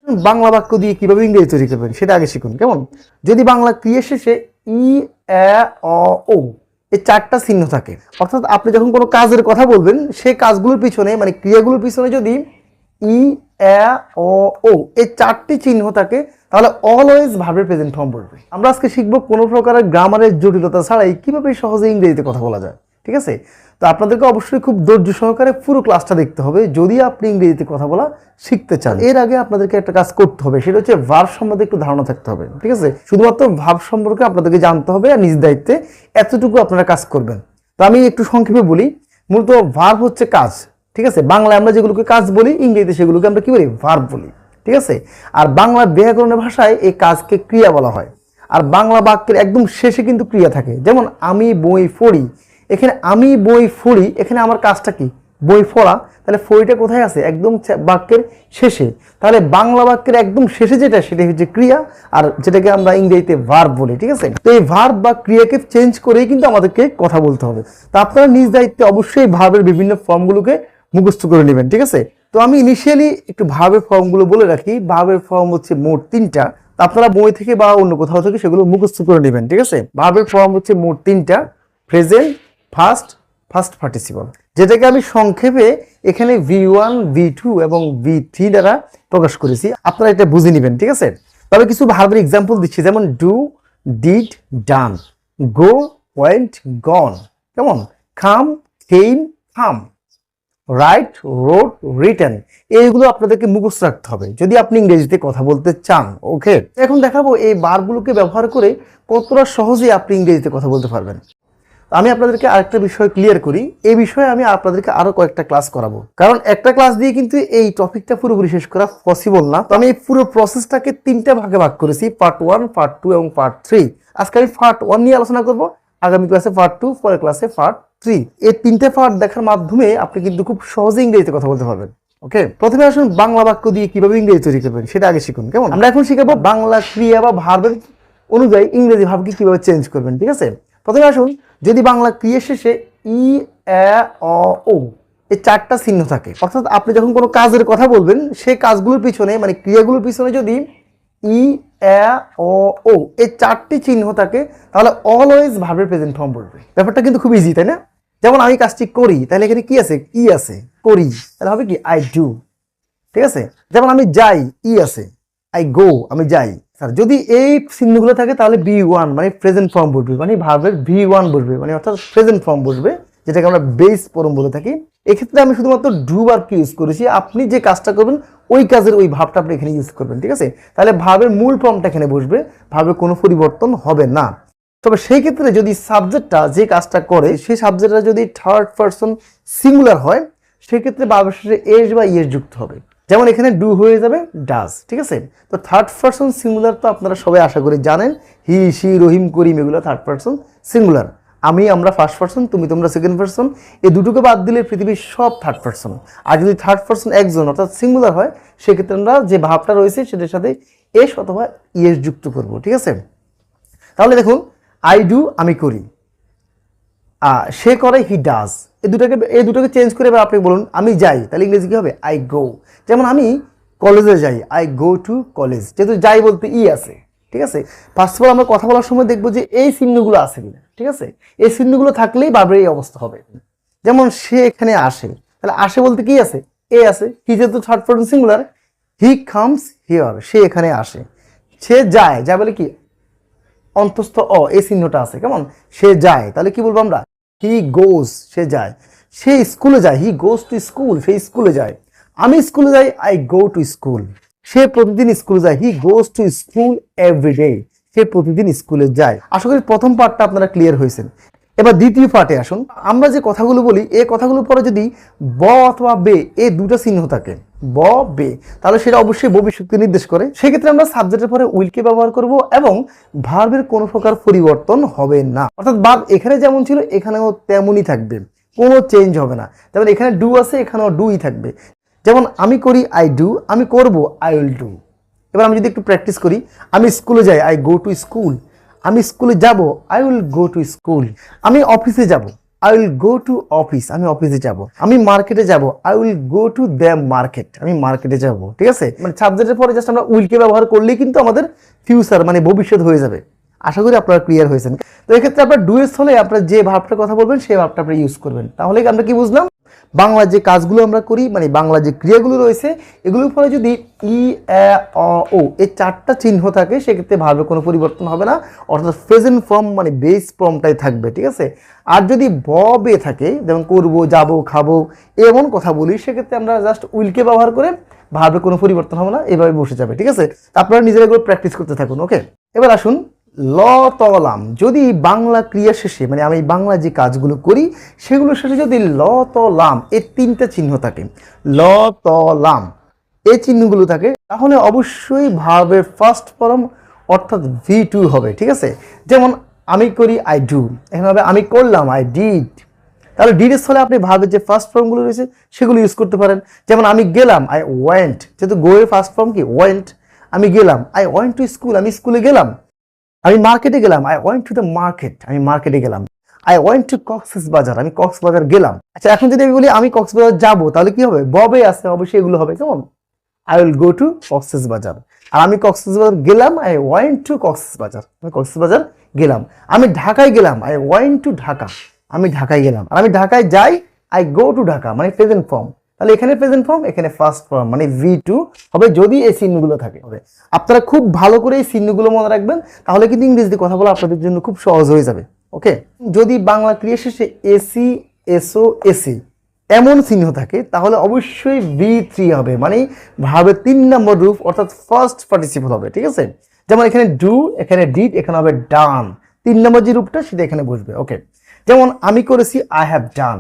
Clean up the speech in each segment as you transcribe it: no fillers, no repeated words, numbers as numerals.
বাংলা বাক্য দিয়ে কিভাবে ইংরেজি তৈরি করবেন সেটা আগে শিখুন। কেমন? যদি বাংলা ক্রিয়া শেষে ই, এ, অ, ও এই চারটা চিহ্ন থাকে, অর্থাৎ আপনি যখন কোনো কাজের কথা বলবেন সেই কাজগুলোর পিছনে মানে ক্রিয়াগুলোর পিছনে যদি ই, এ, অ, ও এই চারটি চিহ্ন থাকে তাহলে অলওয়েজ ভার্বের প্রেজেন্ট ফর্ম বসবে। আমরা আজকে শিখবো কোনো প্রকারের গ্রামারের জটিলতা ছাড়াই কিভাবে সহজে ইংরেজিতে কথা বলা যায়। ঠিক আছে? তো আপনাদেরকে অবশ্যই খুব ধৈর্য সহকারে পুরো ক্লাসটা দেখতে হবে যদি আপনি ইংরেজিতে কথা বলা শিখতে চান। এর আগে আপনাদেরকে একটা কাজ করতে হবে, সেটা হচ্ছে ভার্ব সম্বন্ধে একটু ধারণা থাকতে হবে। ঠিক আছে? শুধুমাত্র ভার্ব সম্পর্কে আপনাদেরকে জানতে হবে আর নিজ দায়িত্বে এতটুকু আপনারা কাজ করবেন। তো আমি একটু সংক্ষেপে বলি। মূলত ভার্ব হচ্ছে কাজ। ঠিক আছে? বাংলায় আমরা যেগুলোকে কাজ বলি, ইংরেজিতে সেগুলোকে আমরা কি বলি? ভার্ব বলি। ঠিক আছে? আর বাংলা ব্যাকরণের ভাষায় এই কাজকে ক্রিয়া বলা হয়। আর বাংলা বাক্যের একদম শেষে কিন্তু ক্রিয়া থাকে। যেমন আমি বই পড়ি, এখানে আমি বই পড়ি, এখানে আমার কাজটা কি? বই পড়া। তাহলে ফড়িটা কোথায় আছে? একদম বাক্যের শেষে। তাহলে বাংলা বাক্যের একদম শেষে যেটা, সেটা হচ্ছে ক্রিয়া, আর যেটাকে আমরা ইংরেজিতে ভার্ব বলি। ঠিক আছে? তো এই ভার্ব বা ক্রিয়াকে চেঞ্জ করেই কিন্তু আমাদেরকে কথা বলতে হবে। তো আপনারা নিজ দায়িত্বে অবশ্যই ভার্বের বিভিন্ন ফর্মগুলোকে মুখস্থ করে নেবেন। ঠিক আছে? তো আমি ইনিশিয়ালি একটু ভার্বের ফর্মগুলো বলে রাখি। ভার্বের ফর্ম হচ্ছে মোট 3টা। আপনারা বই থেকে বা অন্য কোথাও থেকে সেগুলো মুখস্থ করে নেবেন। ঠিক আছে? ভার্বের ফর্ম হচ্ছে মোট 3টা: প্রেজেন্ট, ফার্স্ট, ফার্স্ট পার্টিসিপল, যেটাকে আমি সংক্ষেপে এখানে V1, V2 এবং V3 দ্বারা প্রকাশ করেছি। আপনারা এটা বুঝে নেবেন। ঠিক আছে? তবে কিছু ভার্বের এক্সাম্পল দিচ্ছি, যেমন do, did, done, go, went, gone, কেমন? Come, came, come, write, wrote, written. এইগুলো আপনাদেরকে মুখস্থ রাখতে হবে যদি আপনি ইংরেজিতে কথা বলতে চান। ওকে, এখন দেখাবো এই বারগুলোকে ব্যবহার করে কতটা সহজে আপনি ইংরেজিতে কথা বলতে পারবেন। আমি আপনাদেরকে আরেকটা বিষয় ক্লিয়ার করি, এই বিষয়ে আমি আপনাদেরকে আরো কয়েকটা ক্লাস করাবো, কারণ একটা ক্লাস দিয়ে কিন্তু এই টপিকটা পুরোপুরি শেষ করা পসিবল না। তো আমি এই পুরো প্রসেসটাকে 3টা ভাগে ভাগ করেছি, পার্ট 1, পার্ট 2 এবং পার্ট 3। আজকে আমি পার্ট 1 নিয়ে আলোচনা করব, আগামী ক্লাসে পার্ট 2, পরের ক্লাসে পার্ট 3। এই 3টে পার্ট দেখার মাধ্যমে আপনি কিন্তু খুব সহজে ইংরেজিতে কথা বলতে পারবেন। ওকে, প্রথমে আসুন বাংলা বাক্য দিয়ে কিভাবে ইংরেজি তৈরি করবেন সেটা আগে শিখুন। কেমন? আমরা এখন শিখাবো বাংলা ক্রিয়া বা ভার্বের অনুযায়ী ইংরেজি ভাবকে কিভাবে চেঞ্জ করবেন। ঠিক আছে? প্রথমে আসুন, যদি বাংলা ক্রিয়া শেষে ই, এ, অ, ও এই চারটা চিহ্ন থাকে, অর্থাৎ আপনি যখন কোনো কাজের কথা বলবেন সেই কাজগুলোর পিছনে মানে ক্রিয়াগুলোর পিছনে যদি ই, এ, অ, ও এই চারটি চিহ্ন থাকে তাহলে অলওয়েজ ভার্বের প্রেজেন্ট ফর্ম বসবে। ব্যাপারটা কিন্তু খুব ইজি, তাই না? যেমন আমি কাজটি করি, তাহলে এখানে কি আছে? ই আছে, করি, তাহলে হবে কি? I do. ঠিক আছে? যেমন আমি যাই, ই আছে, আই গো, আমি যাই। যদি এই চিহ্নগুলো থাকে তাহলে V1 মানে প্রেজেন্ট ফর্ম বসবে, মানে ভার্বের V1 বসবে, মানে অর্থাৎ প্রেজেন্ট ফর্ম বসবে, যেটাকে আমরা বেস ফর্ম বলে থাকি। এক্ষেত্রে আমি শুধুমাত্র ডু ভার্বকে ইউজ করেছি। আপনি যে কাজটা করবেন ওই কাজের ওই ভার্বটা আপনি এখানে ইউজ করবেন। ঠিক আছে? তাহলে ভার্বের মূল ফর্মটা এখানে বসবে, ভার্বের কোনো পরিবর্তন হবে না। তবে সেই ক্ষেত্রে যদি সাবজেক্টটা যে কাজটা করে সেই সাবজেক্টটা যদি থার্ড পারসন সিঙ্গুলার হয়, সেক্ষেত্রে ভার্বের শেষে এস বা ইএস যুক্ত হবে। যেমন এখানে ডু হয়ে যাবে ডাজ। ঠিক আছে? তো থার্ড পারসন সিঙ্গুলার তো আপনারা সবাই আশা করি জানেন, হি, সি, রহিম, করিম এগুলো থার্ড পারসন সিঙ্গুলার। আমি, আমরা ফার্স্ট পারসন, তুমি, তোমরা সেকেন্ড পারসন। এই দুটোকে বাদ দিলে পৃথিবীর সব থার্ড পারসন। আর যদি থার্ড পারসন একজন অর্থাৎ সিঙ্গুলার হয়, সেক্ষেত্রে আমরা যে ভাবটা রয়েছে সেটার সাথে এস অথবা ইএস যুক্ত করব। ঠিক আছে? তাহলে দেখুন, আই ডু আমি করি, সে করে হি ডাজ। এই দুটোকে চেঞ্জ করে আপনি বলুন আমি যাই, তাহলে ইংরেজি কি হবে? I go. যেমন আমি কলেজে যাই, আই গো টু কলেজ, যেহেতু যাই বলতে ই আছে। ঠিক আছে? ফার্স্ট অফ অল আমরা কথা বলার সময় দেখবো যে এই চিহ্নগুলো আছে কিনা। ঠিক আছে? এই চিহ্নগুলো থাকলেই ভার্বের এই অবস্থা হবে। যেমন সে এখানে আসে, তাহলে আসে বলতে কি আছে? এ আছে। হি যেহেতু third person singular, he comes here, সে এখানে আসে। সে যায়, যায় বলে কি? অন্তস্থ অ এই চিহ্নটা আছে। কেমন? সে যায়, তাহলে কি বলবো আমরা? হি গোজ, সে যায়। সে স্কুলে যায়, হি গোজ টু স্কুল, সে স্কুলে যায়। আমি স্কুলে যাই, আই গো টু স্কুল। সে প্রতিদিন স্কুলে যায়, হি গোজ টু স্কুল এভরিডে, সে প্রতিদিন স্কুলে যায়। আশা করি প্রথম পার্টটা আপনারা ক্লিয়ার হয়েছেন। এবার দ্বিতীয় পার্টে আসুন। আমরা যে কথাগুলো বলি এই কথাগুলোর পরে যদি ব অথবা বে এই দুটো চিহ্ন থাকে, ব, বে, তাহলে সেটা অবশ্যই ভবিষ্যৎকে নির্দেশ করে। সেক্ষেত্রে আমরা সাবজেক্টের পরে উইলকে ব্যবহার করব এবং ভার্বের কোনো প্রকার পরিবর্তন হবে না। অর্থাৎ ভার্ব এখানে যেমন ছিল এখানেও তেমনই থাকবে, কোনো চেঞ্জ হবে না। যেমন এখানে ডু আছে, এখানেও ডুই থাকবে। যেমন আমি করি, আই ডু, আমি করব, আই উইল ডু। এবার আমি যদি একটু প্র্যাকটিস করি, আমি স্কুলে যাই, আই গো টু স্কুল। আমি স্কুলে যাব, I will go to school. আমি অফিসে যাব, I will go to office, আমি অফিসে যাব। আমি মার্কেটে যাব, I will go to the market, আমি মার্কেটে যাব। ঠিক আছে, মানে সাবজেক্টের পরে জাস্ট আমরা উইলকে ব্যবহার করলেই কিন্তু আমাদের ফিউচার মানে ভবিষ্যৎ হয়ে যাবে। আশা করি আপনারা ক্লিয়ার হয়েছেন। তো এক্ষেত্রে আপনার ডুয়েস হলে আপনার যে ভার্বটার কথা বলবেন সেই ভার্বটা আপনি ইউজ করবেন। তাহলে আমরা কি বুঝলাম, বাংলা যে কাজগুলো আমরা করি মানে বাংলা যে ক্রিয়াগুলো রয়েছে এগুলোর ফলে যদি ই এ অ ও এই চারটা চিহ্ন থাকে সেক্ষেত্রে ভার্বের কোনো পরিবর্তন হবে না, অর্থাৎ প্রেজেন্ট ফর্ম মানে বেস ফর্মটাই থাকবে। ঠিক আছে, আর যদি ব বে থাকে যেমন করবো, যাবো, খাবো এমন কথা বলি সেক্ষেত্রে আমরা জাস্ট উইলকে ব্যবহার করে ভার্বের কোনো পরিবর্তন হবে না, এভাবে বসে যাবে। ঠিক আছে, আপনারা নিজেরা এগুলো প্র্যাকটিস করতে থাকুন। ওকে, এবার আসুন ল ত লাম, যদি বাংলা ক্রিয়া শেষে মানে আমি বাংলা যে কাজগুলো করি সেগুলোর শেষে যদি ল ত লাম এই তিনটা চিহ্ন থাকে, ল ত লাম এই চিহ্নগুলো থাকে, তাহলে অবশ্যই ভার্বের ফার্স্ট ফর্ম অর্থাৎ V2 হবে। ঠিক আছে, যেমন আমি করি আই ডু, এখানে হবে আমি করলাম আই ডিড। তাহলে ডিডের স্থলে আপনি ভার্বের যে ফার্স্ট ফর্মগুলো রয়েছে সেগুলো ইউজ করতে পারেন। যেমন আমি গেলাম আই ওয়েন্ট, যেহেতু গো এর ফার্স্ট ফর্ম কি ওয়েন্ট, আমি গেলাম আই ওয়েন্ট টু স্কুল, আমি স্কুলে গেলাম। আমি মার্কেটে গেলাম, I went to the market, আমি মার্কেটে গেলাম। আই ওয়েন্ট টু কক্সবাজার, আমি কক্সবাজার গেলাম। আচ্ছা, এখন যদি আমি বলি আমি কক্সবাজার যাব তাহলে কি হবে, ববে আছে অবশ্যই এগুলো হবে। কেমন, I will go to Cox's Bazar. আর আমি কক্সবাজার গেলাম, আই ওয়েন্ট টু কক্সবাজার, আমি কক্সবাজার গেলাম। আমি ঢাকায় গেলাম, আই ওয়েন্ট টু ঢাকা, আমি ঢাকায় গেলাম। আর আমি ঢাকায় যাই, আই গো টু ঢাকা, মানে প্রেজেন্ট ফর্ম। তাহলে এখানে প্রেজেন্ট ফর্ম, এখানে ফার্স্ট ফর্ম মানে V2 হবে যদি এই চিহ্নগুলো থাকে। হবে আপনারা খুব ভালো করে এই চিহ্নগুলো মনে রাখবেন, তাহলে কিন্তু ইংরেজিতে কথা বলা আপনাদের জন্য খুব সহজ হয়ে যাবে। ওকে, যদি বাংলা ক্রিয়া শেষে এসি, এসও, এসি এমন চিহ্ন থাকে তাহলে অবশ্যই V3 হবে, মানে ভার্বের 3 নম্বর রূপ অর্থাৎ ফার্স্ট পার্টিসিপল হবে। ঠিক আছে, যেমন এখানে ডু, এখানে ডিড, এখানে হবে ডান, 3 নম্বর যে রূপটা সেটা এখানে বসবে। ওকে, যেমন আমি করেছি আই হ্যাভ ডান,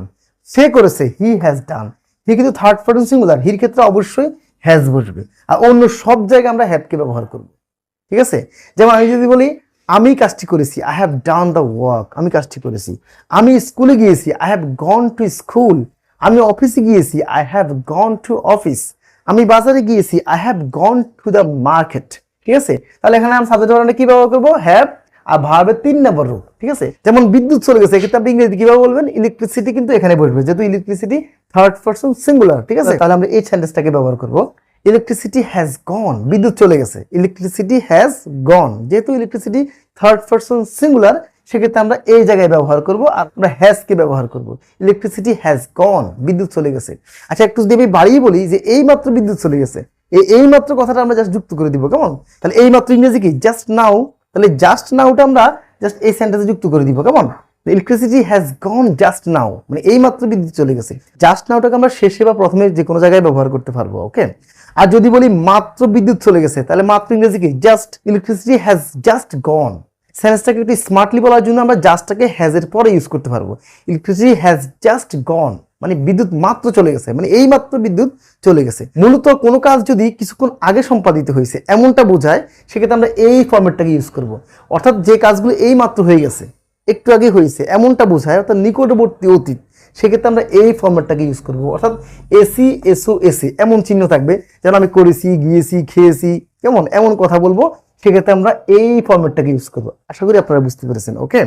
সে করেছে হি হ্যাজ ডান। হি কিন্তু থার্ড পারসন সিঙ্গুলার, হির ক্ষেত্রে অবশ্যই হ্যাজ বসবে, আর অন্য সব জায়গায় আমরা হ্যাভকে ব্যবহার করব। ঠিক আছে, যেমন আমি যদি বলি আমি কাজটি করেছি, I have done the work, আমি কাজটি করেছি। আমি স্কুলে গিয়েছি, I have gone to school. আমি অফিসে গিয়েছি, I have gone to office. আমি বাজারে গিয়েছি, I have gone to the market. ঠিক আছে, তাহলে এখানে আমি সাবজেক্ট বানানে কি ব্যবহার করবো, হ্যাভ, আর ভার্বের 3 নম্বর রূপ। ঠিক আছে, যেমন বিদ্যুৎ চলে গেছে, এক্ষেত্রে আপনি ইংরেজি কিভাবে বলবেন, ইলেকট্রিসিটি কিন্তু এখানে বসবে, যেহেতু ইলেকট্রিসিটি থার্ড পারসন সিঙ্গুলার। ঠিক আছে, তাহলে আমরা এই সেন্টেন্সটাকে ব্যবহার করব, ইলেকট্রিসিটি হ্যাজ গন, বিদ্যুৎ চলে গেছে, ইলেকট্রিসিটি হ্যাজ গন। যেহেতু ইলেকট্রিসিটি থার্ড পারসন সিঙ্গুলার সেক্ষেত্রে আমরা এই জায়গায় ব্যবহার করব, আর আমরা হ্যাজ কে ব্যবহার করব, ইলেকট্রিসিটি হ্যাজ গন, বিদ্যুৎ চলে গেছে। আচ্ছা, একটু যদি আমি বাড়িয়ে বলি যে এই মাত্র বিদ্যুৎ চলে গেছে, এই মাত্র কথাটা আমরা জাস্ট যুক্ত করে দিব। কেমন, তাহলে এই মাত্র ইংরেজি কি, জাস্ট নাও। তাহলে জাস্ট নাওটা আমরা জাস্ট এই সেন্টেন্সে যুক্ত করে দিব। কেমন, electricity has gone just now, মানে এই মাত্র বিদ্যুৎ চলে গেছে। জাস্ট নাওটাকে আমরা শেষে বা প্রথমে যে কোনো জায়গায় ব্যবহার করতে পারবো। ওকে, আর যদি বলি মাত্র বিদ্যুৎ চলে গেছে তাহলে মাত্র ইংরেজি কি, জাস্ট, ইলেকট্রিসিটি হ্যাজ জাস্ট গন। সেন্টেন্সটাকে একটু স্মার্টলি বলার জন্য আমরা জাস্টটাকে হ্যাজ এর পরে ইউজ করতে পারবো। ইলেকট্রিসিটি হ্যাজ জাস্ট গন মানে বিদ্যুৎ মাত্র চলে গেছে, মানে এই মাত্র বিদ্যুৎ চলে গেছে। মূলত কোনো কাজ যদি কিছুক্ষণ আগে সম্পাদিত হয়েছে এমনটা বোঝায় সেক্ষেত্রে আমরা এই ফরম্যাটটাকে ইউজ করব। অর্থাৎ যে কাজগুলো এই মাত্র হয়ে গেছে, একটু আগে হয়েছে এমনটা বোঝায়, অর্থাৎ নিকটবর্তী অতীত, সেক্ষেত্রে আমরা এই ফরম্যাটটাকে ইউজ করব। অর্থাৎ এসি, এসও, এসি এমন চিহ্ন থাকবে, যেন আমি করেছি, গিয়েছি, খেয়েছি, কেমন এমন কথা বলবো, সেক্ষেত্রে আমরা এই ফরম্যাটটাকে ইউজ করবো। আশা করি আপনারা বুঝতে পেরেছেন। ওকে,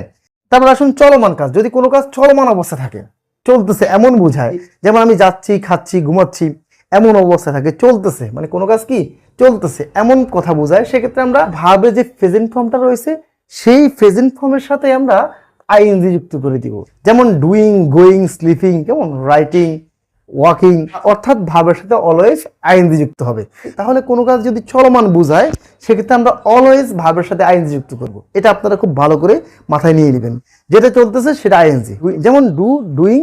তারপর আসুন চলমান কাজ। যদি কোনো কাজ চলমান অবস্থা থাকে, চলতেছে এমন বোঝায়, যেমন আমি যাচ্ছি, খাচ্ছি, ঘুমাচ্ছি এমন অবস্থা থাকে, চলতেছে মানে কোনো কাজ কি চলতেছে এমন কথা বোঝায়, সেক্ষেত্রে আমরা ভাবে যে প্রেজেন্ট ফর্মটা রয়েছে সেই প্রেজেন্ট ফর্মের সাথে আমরা আইএনজি যুক্ত করে দিব। যেমন ডুইং, গোয়িং, স্লিপিং, কেমন রাইটিং, ওয়াকিং, অর্থাৎ ভাবের সাথে অলওয়েজ আইএনজি যুক্ত হবে। তাহলে কোনো কাজ যদি চলমান বোঝায় সেক্ষেত্রে আমরা অলওয়েজ ভাবের সাথে আইএনজি যুক্ত করব। এটা আপনারা খুব ভালো করে মাথায় নিয়ে নেবেন, যেটা চলতেছে সেটা আইএনজি। যেমন do, doing,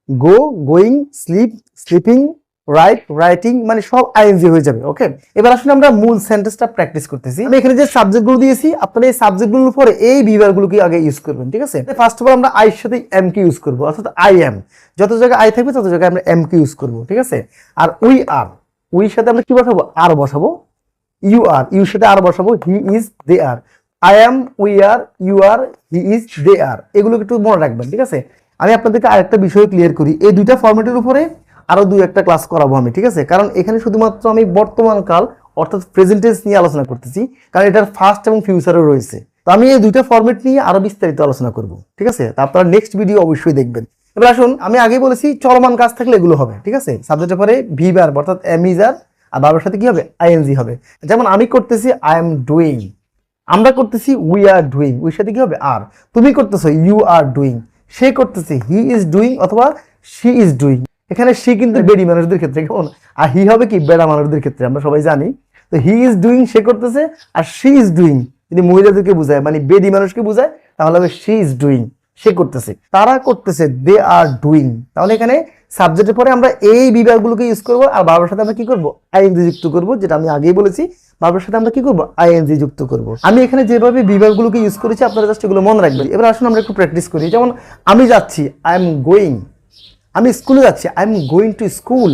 go, going, sleep, sleeping, write, writing, মানে সব আইএনজি হয়ে যাবে। ওকে, এবার আসলে আমরা মূল সেন্টেন্সটা প্র্যাকটিস করতেছি। আমি এখানে যে সাবজেক্টগুলো দিয়েছি আপনারা এই সাবজেক্টগুলোর পরে এই বিভাগগুলোকে আগে ইউজ করবেন। ঠিক আছে, ফার্স্ট অফ অল আমরা আই এর সাথে এম কে ইউজ করবো, অর্থাৎ আই এম, যত জায়গায় আই থাকবে তত জায়গায় আমরা এম কে ইউজ করবো। ঠিক আছে, আর উই আর, উইর সাথে আমরা কি বসাবো, আর বসাবো। ইউ আর, ইউর সাথে আর বসাবো। He is, they are, I am, we are, you are, he is, they are, এগুলো একটু মনে রাখবেন। ঠিক আছে, আমি আপনাদেরকে আরেকটা বিষয় ক্লিয়ার করি, এই দুইটা ফরম্যাটের উপরে আরো দুই একটা ক্লাস করাবো আমি। ঠিক আছে, কারণ এখানে শুধুমাত্র আমি বর্তমান কাল অর্থাৎ প্রেজেন্ট টেন্স নিয়ে আলোচনা করতেছি, কারণ এটার ফার্স্ট এবং ফিউচারও রয়েছে। তো আমি এই দুইটা ফরম্যাট নিয়ে আরো বিস্তারিত আলোচনা করব। ঠিক আছে, তা আপনারা নেক্সট ভিডিও অবশ্যই দেখবেন। এবার আসুন, আমি আগেই বলেছি চলমান কাজ থাকলে এগুলো হবে, ঠিক আছে। সাবজেক্টের পরে ভি ভার্ব অর্থাৎ এম ইজ আর, আর ভার্বের সাথে কি হবে, আইএনজি হবে। যেমন আমি করতেছি আই এম ডুইং, আমরা করতেছি উই আর ডুইং, উইর সাথে কি হবে আর। তুমি করতেছো ইউ আর ডুইং, সে করতেছে হি ইজ ডুইং অথবা শি ইজ ডুইং। এখানে সি কিন্তু বেডি মানুষদের ক্ষেত্রে, কেমন, আর হি হবে কি বেড়া মানুষদের ক্ষেত্রে, আমরা সবাই জানি। তো হি ইজ ডুইং সে করতেছে, আর শি ইজ ডুইং যদি মহিলাদেরকে বোঝায় মানে বেডি মানুষকে বোঝায় তাহলে হবে শি ইজ ডুইং, সে করতেছে, তারা করতেছে, দে আর ডুইং। তাহলে এখানে সাবজেক্টের পরে আমরা এই বিভাগগুলোকে ইউজ করবো, আর ভার্বের সাথে আমরা কি করবো, আইএনজি যুক্ত করবো, যেটা আমি আগেই বলেছি। ভার্বের সাথে আমরা কি করবো, আইএনজি যুক্ত করবো। আমি এখানে যেভাবে বিভাগগুলোকে ইউজ করেছি আপনারা জাস্ট এগুলো মনে রাখবেন। এবার আসুন আমরা একটু প্র্যাকটিস করি। যেমন আমি যাচ্ছি, আই এম গোয়িং, আমি স্কুলে যাচ্ছি, I am going to school.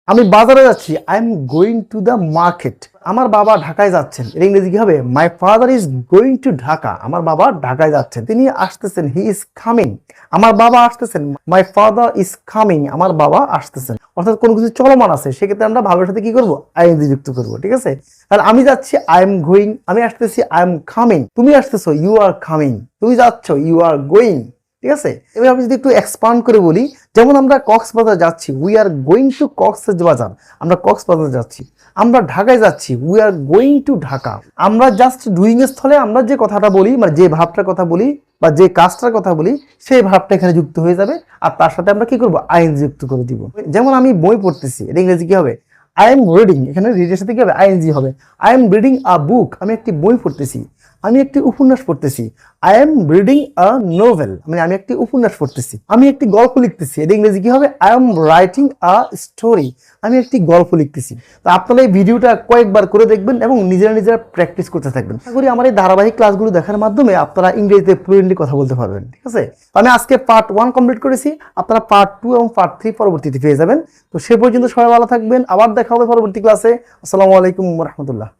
আমি বাজারে যাচ্ছি, I am going to the market. আমার বাবা ঢাকায় যাচ্ছেন, এর ইংরেজি কি হবে, my father is going to Dhaka. আমার বাবা ঢাকায় যাচ্ছেন, তিনি আসতেছেন, হি ইজ কামিং। আমার বাবা আসতেছেন, মাই ফাদার ইজ কামিং, আমার বাবা আসতেছেন। অর্থাৎ কোনো কিছু চলমান আছে, সেক্ষেত্রে আমরা ভার্বের সাথে কি করবো, আইএনজি যুক্ত করবো, ঠিক আছে। তাহলে আমি যাচ্ছি, আই এম গোয়িং, আমি আসতেছি, আই এম কামিং। তুমি আসতেছো, ইউ আর কামিং। তুমি যাচ্ছ, ইউ আর গোয়িং, ঠিক আছে। এবার আমি যদি একটু এক্সপান্ড করে বলি, যেমন আমরা কক্সবাজার যাচ্ছি, we are going to Cox's Bazar, আমরা কক্সবাজার যাচ্ছি। আমরা ঢাকায় যাচ্ছি, we are going to Dhaka. আমরা জাস্ট ডুইং এর স্থলে আমরা যে কথাটা বলি, মানে যে ভাবটার কথা বলি বা যে কাজটার কথা বলি, সেই ভাবটা এখানে যুক্ত হয়ে যাবে, আর তার সাথে আমরা কি করবো, আইএনজি যুক্ত করে দিব। যেমন আমি বই পড়তেছি, এটা ইংরেজি কি হবে, আই এম রিডিং, এখানে রিডের সাথে কি হবে, আইএনজি হবে। আই এম রিডিং আ বুক, আমি একটি বই পড়তেছি, আমি একটি উপন্যাস পড়তেছি। I am reading a novel, মানে আমি একটি উপন্যাস পড়তেছি। আমি একটি গল্প লিখতেছি, এটা ইংরেজি কি হবে, I am writing a story, আমি একটি গল্প লিখতেছি। তো আপনারা এই ভিডিওটা কয়েকবার করে দেখবেন এবং নিজেরা নিজেরা প্র্যাকটিস করতে থাকবেন। আশা করি আমার এই ধারাবাহিক ক্লাসগুলো দেখার মাধ্যমে আপনারা ইংরেজিতে ফ্লুয়েন্টলি কথা বলতে পারবেন, ঠিক আছে। তো আমি আজকে পার্ট 1 কমপ্লিট করেছি, আপনারা পার্ট 2 এবং পার্ট 3 পরবর্তীতে পেয়ে যাবেন। তো সে পর্যন্ত সবাই ভালো থাকবেন, আবার দেখা হবে পরবর্তী ক্লাসে। আসসালামু আলাইকুম ওয়া রাহমাতুল্লাহ।